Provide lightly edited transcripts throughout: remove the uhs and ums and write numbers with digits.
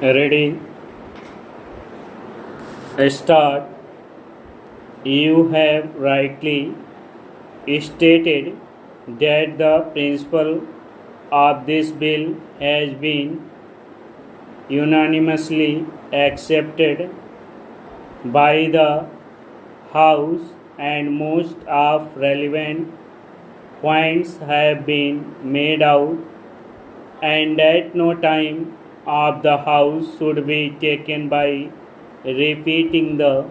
Ready? Start. You have rightly stated that the principle of this bill has been unanimously accepted by the House and most of relevant points have been made out and that no time of the House should be taken by repeating the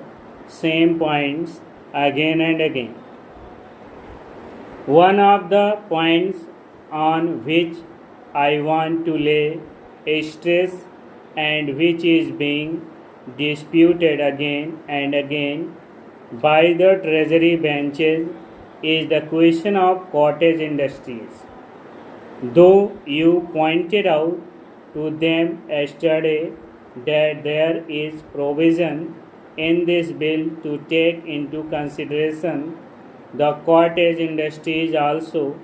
same points again and again. One of the points on which I want to lay a stress and which is being disputed again and again by the Treasury benches is the question of cottage industries. Though you pointed out to them yesterday that there is provision in this bill to take into consideration the cottage industries also,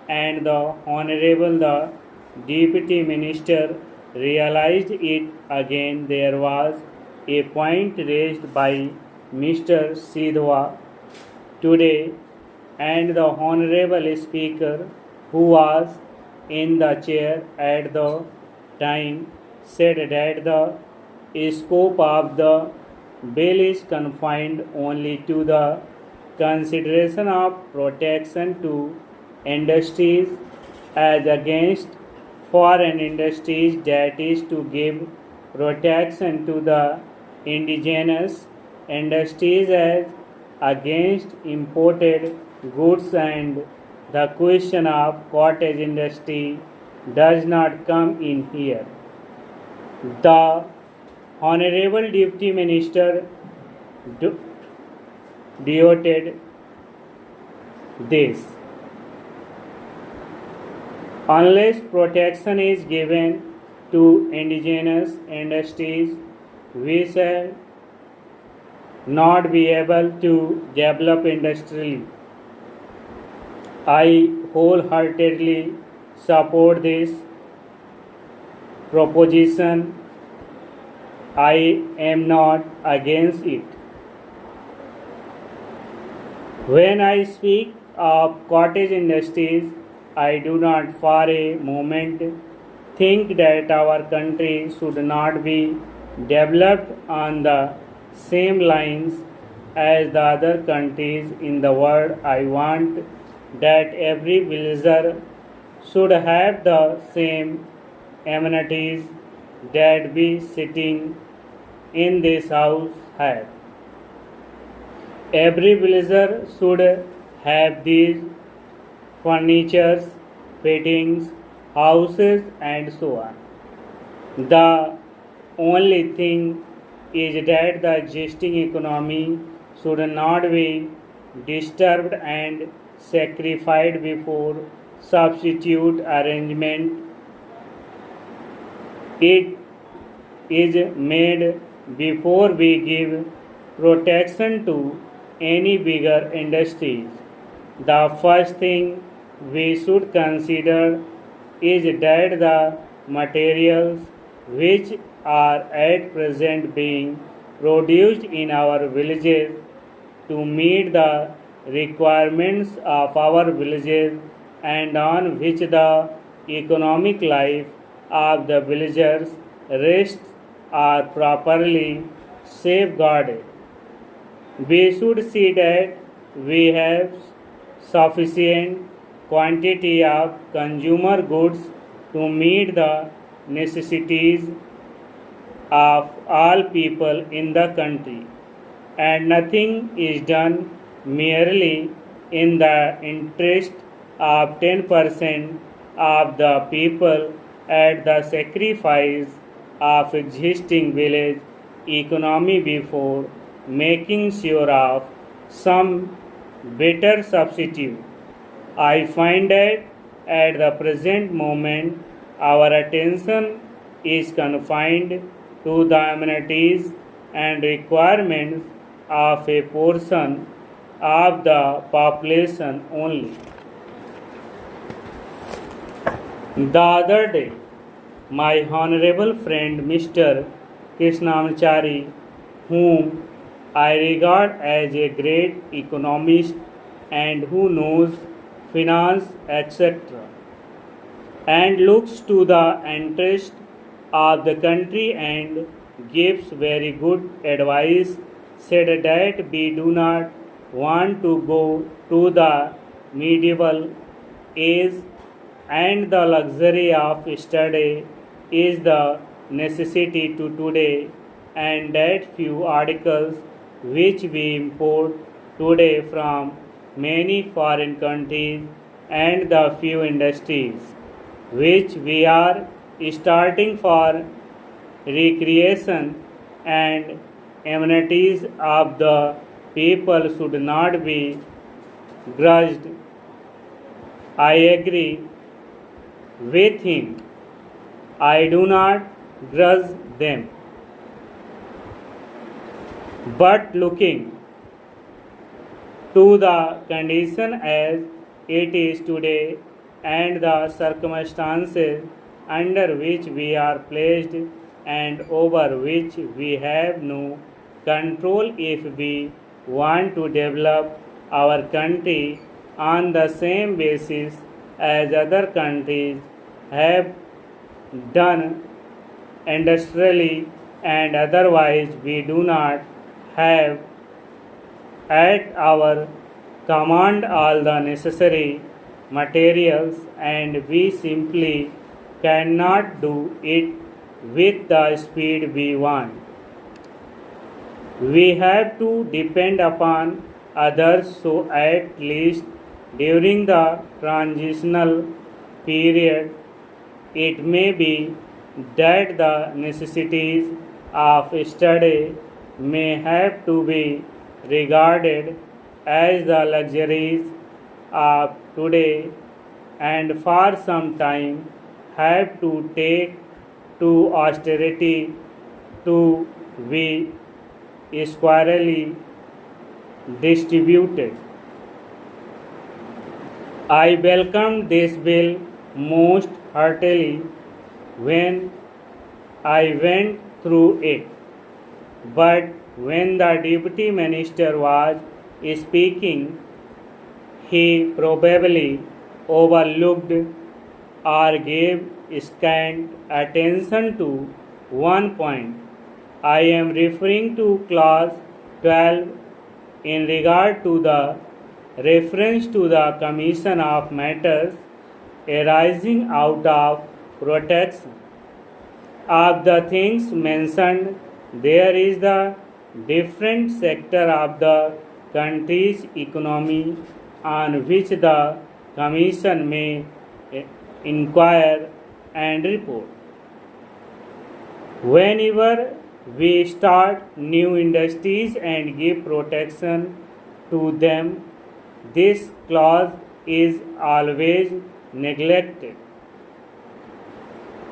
and the Honorable the Deputy Minister realized it again, there was a point raised by Mr. Sidhwa today, and the Honorable Speaker, who was in the chair at the time, said that the scope of the bill is confined only to the consideration of protection to industries as against foreign industries, that is to give protection to the indigenous industries as against imported goods, and the question of cottage industry does not come in here. The Honorable Deputy Minister denoted this. Unless protection is given to indigenous industries, we shall not be able to develop industrially. I wholeheartedly support this proposition. I am not against it. When I speak of cottage industries, I do not for a moment think that our country should not be developed on the same lines as the other countries in the world. I want that every villager should have the same amenities that we sitting in this house have. Every villager should have these furnitures, fittings, houses, and so on. The only thing is that the existing economy should not be disturbed and sacrificed before substitute arrangement it is made before we give protection to any bigger industries. The first thing we should consider is that the materials which are at present being produced in our villages to meet the requirements of our villages and on which the economic life of the villagers rests are properly safeguarded. We should see that we have sufficient quantity of consumer goods to meet the necessities of all people in the country, and nothing is done merely in the interest of 10% of the people at the sacrifice of existing village economy before making sure of some better substitute. I find that at the present moment our attention is confined to the amenities and requirements of a portion of the population only. The other day, my honorable friend Mr. Krishnamachari, whom I regard as a great economist and who knows finance, etc., and looks to the interest of the country and gives very good advice, said that we do not want to go to the medieval age and the luxury of study is the necessity to today, and that few articles which we import today from many foreign countries and the few industries which we are starting for recreation and amenities of the people should not be grudged. I agree with him. I do not grudge them. But looking to the condition as it is today and the circumstances under which we are placed and over which we have no control, if we want to develop our country on the same basis as other countries have done industrially and otherwise, we do not have at our command all the necessary materials and we simply cannot do it with the speed we want. We have to depend upon others, so at least during the transitional period it may be that the necessities of study may have to be regarded as the luxuries of today and for some time have to take to austerity to be squarely distributed. I welcomed this bill most heartily when I went through it, but when the deputy minister was speaking, he probably overlooked or gave scant attention to one point. I am referring to clause 12 in regard to the reference to the commission of matters arising out of protection. Of the things mentioned, there is the different sector of the country's economy on which the commission may inquire and report. Whenever we start new industries and give protection to them, this clause is always neglected.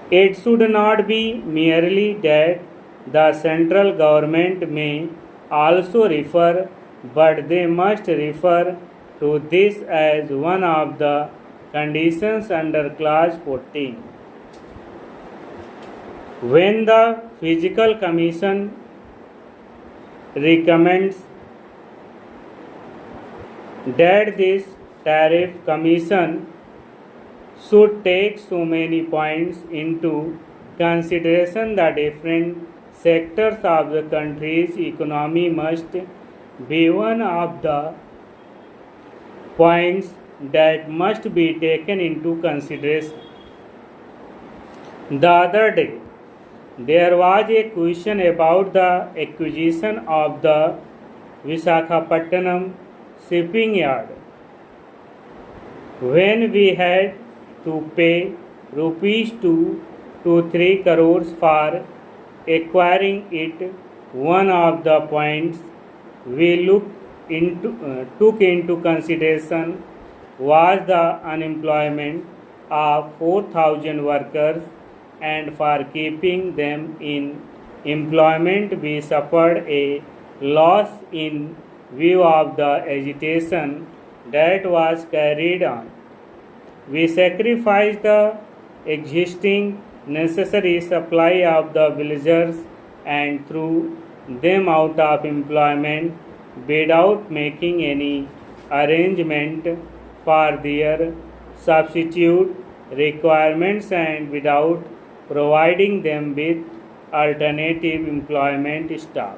It should not be merely that the central government may also refer, but they must refer to this as one of the conditions under clause 14. When the Physical Commission recommends that this tariff commission should take so many points into consideration, the different sectors of the country's economy must be one of the points that must be taken into consideration. The other day, there was a question about the acquisition of the Visakhapatnam shipping yard. When we had to pay rupees 2 to 3 crores for acquiring it, one of the points we took into consideration was the unemployment of 4,000 workers, and for keeping them in employment we suffered a loss in view of the agitation that was carried on. We sacrificed the existing necessary supply of the villagers and threw them out of employment without making any arrangement for their substitute requirements and without providing them with alternative employment staff.